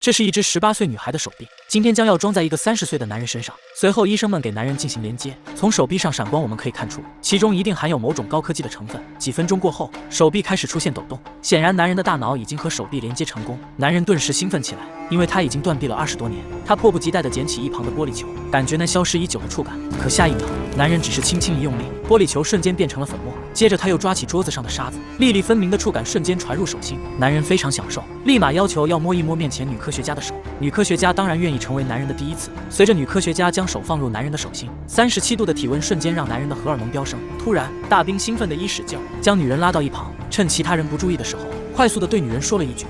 这是一只18岁女孩的手臂，今天将要装在一个30岁的男人身上。随后，医生们给男人进行连接，从手臂上闪光我们可以看出，其中一定含有某种高科技的成分。几分钟过后，手臂开始出现抖动，显然男人的大脑已经和手臂连接成功。男人顿时兴奋起来，因为他已经断臂了20多年。他迫不及待地捡起一旁的玻璃球，感觉那消失已久的触感。可下一秒，男人只是轻轻一用力，玻璃球瞬间变成了粉末。接着他又抓起桌子上的沙子，粒粒分明的触感瞬间传入手心。男人非常享受，立马要求要摸一摸面前女科学家的手。女科学家当然愿意成为男人的第一次。随着女科学家将手放入男人的手心，37度的体温瞬间让男人的荷尔蒙飙升。突然，大兵兴奋地一使劲，将女人拉到一旁，趁其他人不注意的时候，快速地对女人说了一句。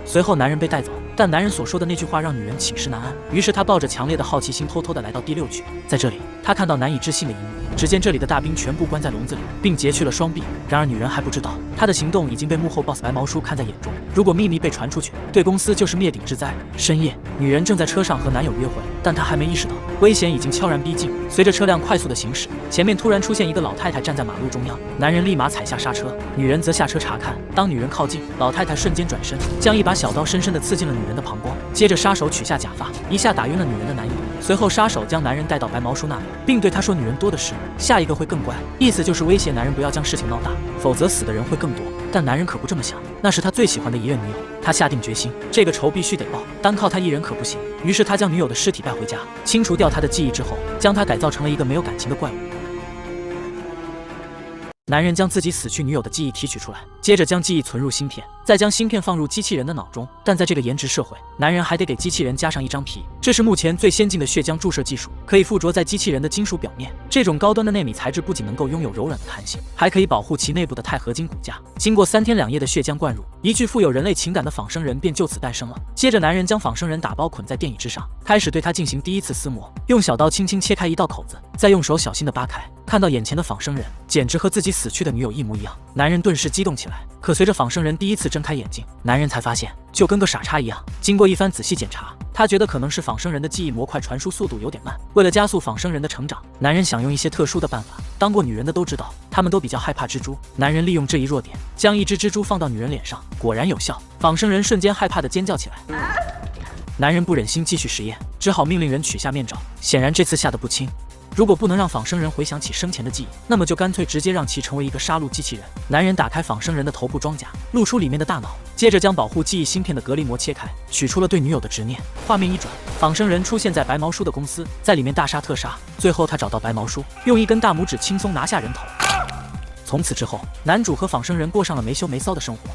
随后男人被带走，但男人所说的那句话让女人寝食难安，于是她抱着强烈的好奇心偷偷地来到第6区。在这里，她看到难以置信的一幕，只见这里的大兵全部关在笼子里，并截去了双臂。然而女人还不知道，她的行动已经被幕后 boss 白毛叔看在眼中。如果秘密被传出去，对公司就是灭顶之灾。深夜，女人正在车上和男友约会，但她还没意识到危险已经悄然逼近。随着车辆快速的行驶，前面突然出现一个老太太站在马路中央，男人立马踩下刹车，女人则下车查看。当女人靠近，老太太瞬间转身，将一把小刀深深地刺进了女人的膀胱。接着杀手取下假发，一下打晕了女人的男友。随后杀手将男人带到白毛叔那里，并对他说：“女人多的是，下一个会更乖。”意思就是威胁男人不要将事情闹大，否则死的人会更多。但男人可不这么想，那是他最喜欢的一任女友，他下定决心，这个仇必须得报，单靠他一人可不行。于是他将女友的尸体带回家，清除掉她的记忆之后，将她改造成了一个没有感情的怪物。男人将自己死去女友的记忆提取出来，接着将记忆存入芯片，再将芯片放入机器人的脑中。但在这个颜值社会，男人还得给机器人加上一张皮，这是目前最先进的血浆注射技术，可以附着在机器人的金属表面。这种高端的纳米材质不仅能够拥有柔软的弹性，还可以保护其内部的钛合金骨架。经过3天2夜的血浆灌入，一具富有人类情感的仿生人便就此诞生了。接着，男人将仿生人打包捆在电椅之上，开始对他进行第一次撕磨，用小刀轻轻切开一道口子，再用手小心地扒开。看到眼前的仿生人，简直和自己死去的女友一模一样，男人顿时激动起来。可随着仿生人第一次睁开眼睛，男人才发现，就跟个傻叉一样。经过一番仔细检查，他觉得可能是仿生人的记忆模块传输速度有点慢。为了加速仿生人的成长，男人想用一些特殊的办法。当过女人的都知道，他们都比较害怕蜘蛛。男人利用这一弱点，将一只蜘蛛放到女人脸上，果然有效。仿生人瞬间害怕地尖叫起来。男人不忍心继续实验，只好命令人取下面罩。显然这次下得不轻。如果不能让仿生人回想起生前的记忆，那么就干脆直接让其成为一个杀戮机器人。男人打开仿生人的头部装甲，露出里面的大脑，接着将保护记忆芯片的隔离膜切开，取出了对女友的执念。画面一转，仿生人出现在白毛叔的公司，在里面大杀特杀。最后他找到白毛叔，用一根大拇指轻松拿下人头。从此之后，男主和仿生人过上了没羞没臊的生活。